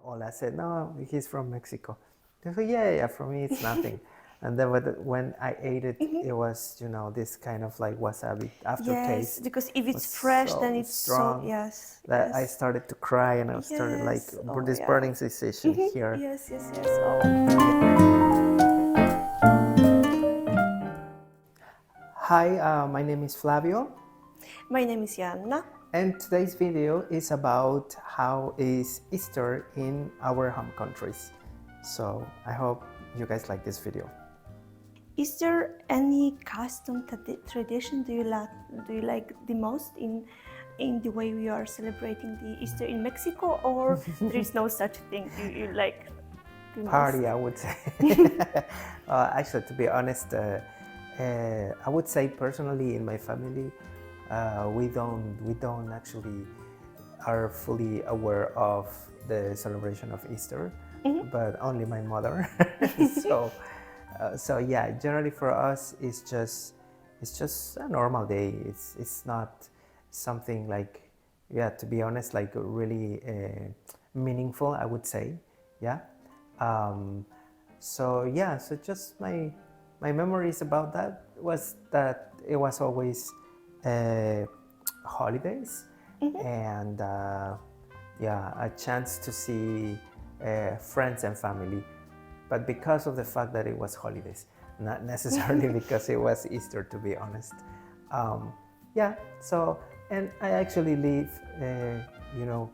Ola said, no, he's from Mexico. They said, yeah, for me it's nothing. And then when I ate it, it was, this kind of like wasabi aftertaste. Yes, because if Was it's fresh, so then it's so, strong yes, that I yes, started to cry, and I started like yes. Oh this yeah. burning sensation here. Yes, yes, yes. Oh. Hi, my name is Flavio, My name is Joanna. and today's video is about how is Easter in our home countries. So I hope you guys like this video. Is there any custom tradition do you like the most in the way we are celebrating the Easter in Mexico, or there is no such thing you like the most? Party, I would say. Actually, to be honest, I would say personally in my family, we don't actually are fully aware of the celebration of Easter, but only my mother. so, so yeah, generally for us, it's just a normal day. It's not something like, yeah, to be honest, like really meaningful, I would say, yeah. So yeah, so just my memories about that was that it was always holidays and yeah, a chance to see friends and family, but because of the fact that it was holidays, not necessarily because it was Easter, to be honest. Yeah, so, and I actually live you know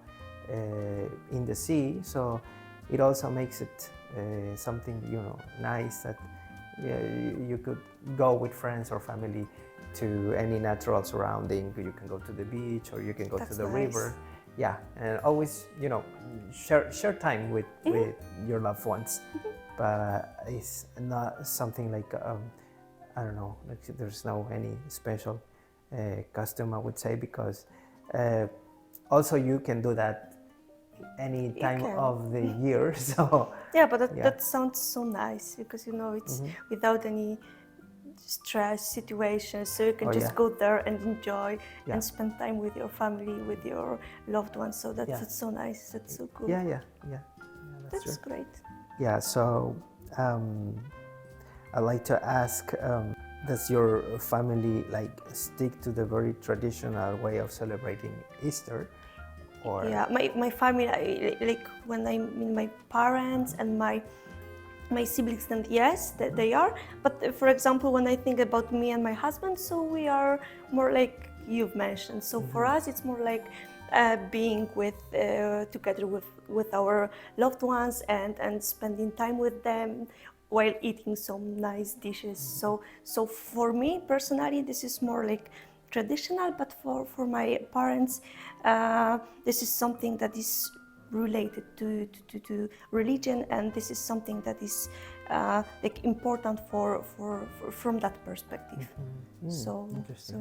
in the sea, so it also makes it something nice that you could go with friends or family to any natural surrounding. You can go to the beach or you can go to the river. Yeah, and always share time with your loved ones. But it's not something like I don't know, like there's no any special custom, I would say, because also you can do that any time of the year. So yeah, but that sounds so nice because it's without any stress situation, so you can just go there and enjoy and spend time with your family, with your loved ones. So that's so nice. That's so cool. Yeah, That's great. Yeah, so I'd like to ask, does your family like stick to the very traditional way of celebrating Easter? Or yeah, my family, like when I mean my parents and my siblings, then yes, that they are. But for example, when I think about me and my husband, so we are more like you've mentioned. So for us, it's more like being together with our loved ones and spending time with them while eating some nice dishes. So for me personally, this is more like traditional, but for my parents, this is something that is related to religion, and this is something that is like important for from that perspective. So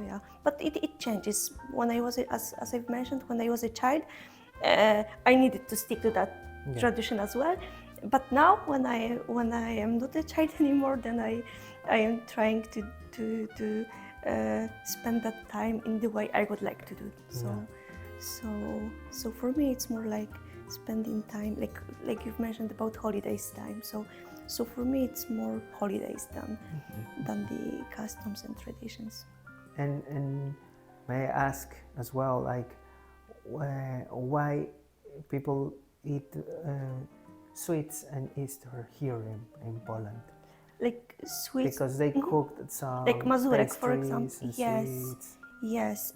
yeah, but it changes. When I was as I've mentioned, when I was a child, I needed to stick to that tradition as well. But now when I am not a child anymore, then I am trying to spend that time in the way I would like to do. So for me, it's more like spending time, like you've mentioned about holidays time. So for me, it's more holidays than the customs and traditions. and may I ask as well, like why people eat sweets and Easter here in Poland? Like sweets, because they cooked some like mazurek, for example. pastries and Yes, sweets. yes.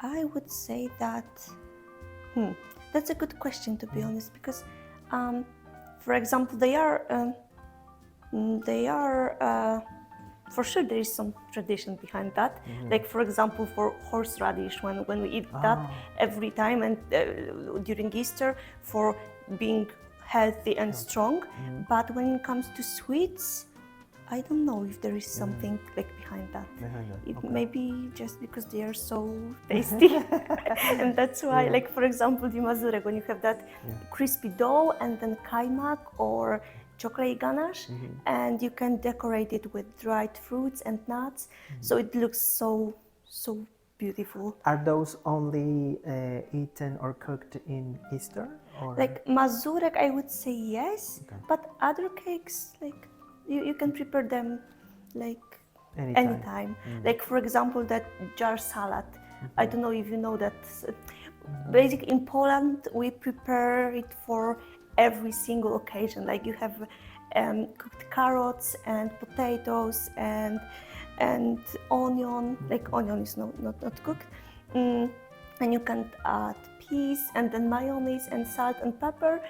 I would say that that's a good question, to be honest, because, for example, they are. For sure, there is some tradition behind that. Like, for example, for horseradish, when we eat that every time and during Easter, for being healthy and strong. But when it comes to sweets, I don't know if there is something like behind that. It may be just because they are so tasty, and that's why. Like, for example, the mazurek, when you have that crispy dough and then kaimak or chocolate ganache, and you can decorate it with dried fruits and nuts, so it looks so beautiful. Are those only eaten or cooked in Easter? Or Like mazurek, I would say yes, Okay. but other cakes, like you can prepare them like anytime. anytime. Like for example, that jar salad. I don't know if you know that. Basically, in Poland, we prepare it for every single occasion. Like you have cooked carrots and potatoes and onion. Like onion is not cooked. And you can add peas and then mayonnaise and salt and pepper,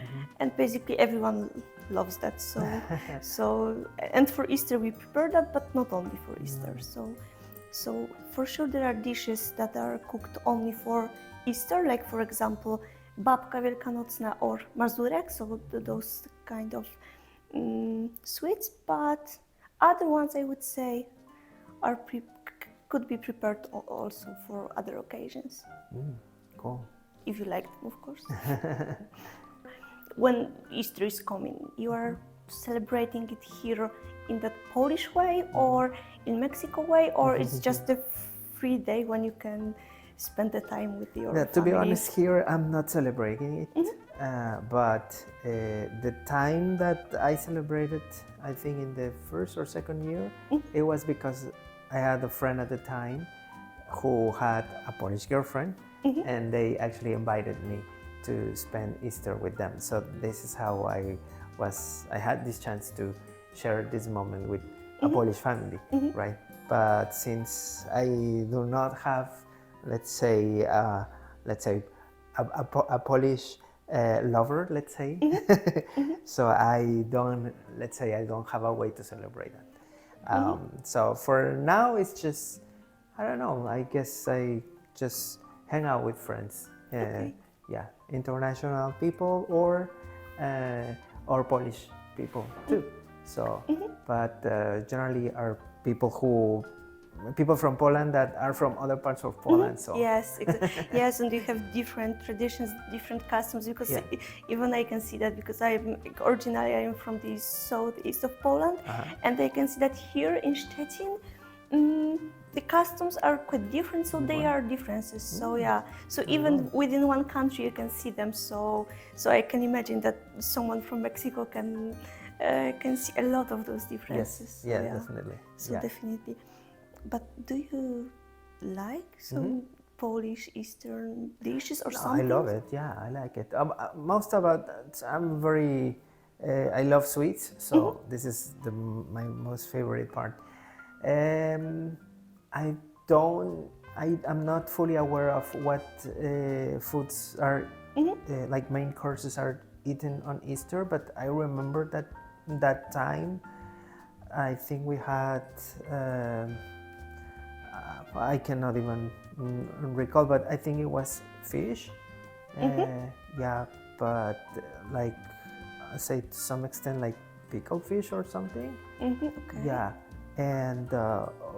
and basically everyone loves that. So and for Easter we prepare that, but not only for Easter. So for sure there are dishes that are cooked only for Easter, like for example babka wielkanocna or mazurek, so those kind of sweets. But other ones I would say are could be prepared also for other occasions. Cool. If you like them, of course. When Easter is coming, you are celebrating it here in that Polish way or in Mexico way, or it's just a free day when you can spend the time with your Yeah, to be family? honest, here I'm not celebrating it, but the time that I celebrated, I think in the first or second year, it was because I had a friend at the time who had a Polish girlfriend, and they actually invited me to spend Easter with them. So this is how I had this chance to share this moment with a Polish family, right? But since I do not have, let's say a Polish lover, let's say, so I don't have a way to celebrate that. So for now, it's just, I don't know, I guess I just hang out with friends. Yeah, international people or Polish people too. So, but generally are people from Poland that are from other parts of Poland. So Yes, yes, and you have different traditions, different customs. Because even I can see that, because originally I am from the southeast of Poland, and I can see that here in Szczecin, the customs are quite different. So they are differences. So yeah, so even within one country you can see them. So I can imagine that someone from Mexico can see a lot of those differences. So, yeah, definitely. So definitely. But do you like some Polish Eastern dishes or something? I love it. Yeah, I like it. Most about I'm very. I love sweets, so this is my most favorite part. I don't. I'm not fully aware of what foods are like main courses are eaten on Easter, but I remember that time. I think we had. I cannot even recall, but I think it was fish. Yeah, but like I say to some extent like pickled fish or something. Okay. Yeah, and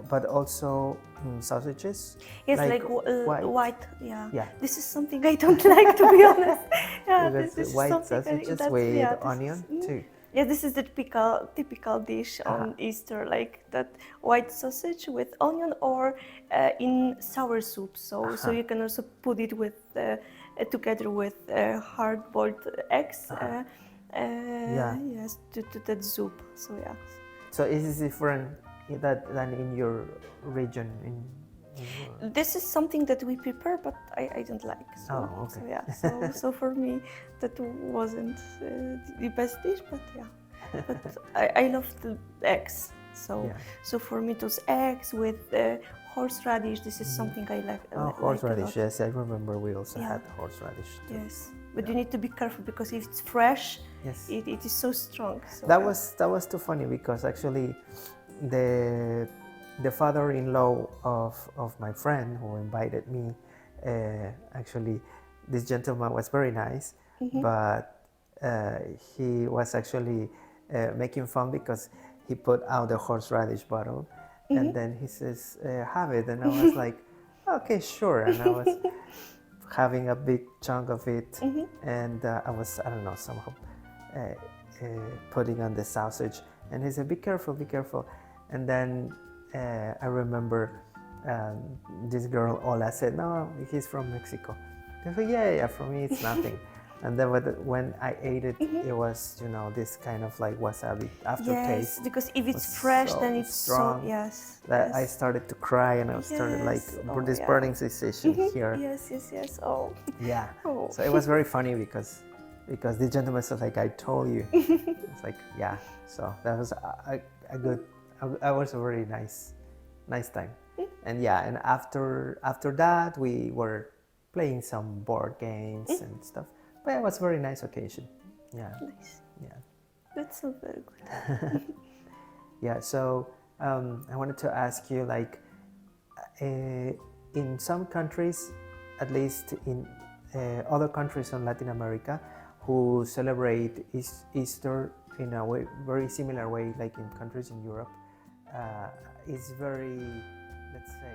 but also sausages. Yes, like white. Yeah. Yeah. This is something I don't like, to be honest. Yeah, This is white something sausages with onion is, too. Yeah, this is the typical dish on Easter, like that white sausage with onion or in sour soup. So you can also put it with together with hard-boiled eggs. Yes, to that soup. So yeah. So is it different than in your region? This is something that we prepare, but I don't like. So, Oh, okay. So yeah, so for me that wasn't the best dish, but yeah. But I love the eggs. So for me those eggs with horseradish, this is something I like. Horseradish, yes, I remember we also had horseradish too. Yes, but you need to be careful because if it's fresh, yes, it is so strong. So that was too funny because actually the father-in-law of my friend who invited me, actually this gentleman was very nice, but he was actually making fun because he put out the horseradish bottle and then he says, have it, and I was like, okay, sure, and I was having a big chunk of it, and I don't know, somehow putting on the sausage, and he said, be careful, and then I remember this girl Ola said, no, he's from Mexico. I said, yeah, for me it's nothing. And then when I ate it, it was, you know, this kind of like wasabi aftertaste. Yes, because if it's was fresh, so then it's strong so, yes. that I Yes. started to cry, and I started like Yes. Oh, this yeah. burning sensation here. Yes, yes, yes. Oh. Yeah. Oh. So it was very funny because the gentleman was like, I told you. It's like, yeah. So that was a good, I was a very nice time. And yeah, and after that we were playing some board games and stuff. But it was a very nice occasion. Yeah. Nice. Yeah. That's so very good. Yeah. So I wanted to ask you, like, in some countries, at least in other countries in Latin America, who celebrate Easter in a way, very similar way, like in countries in Europe, is very, let's say,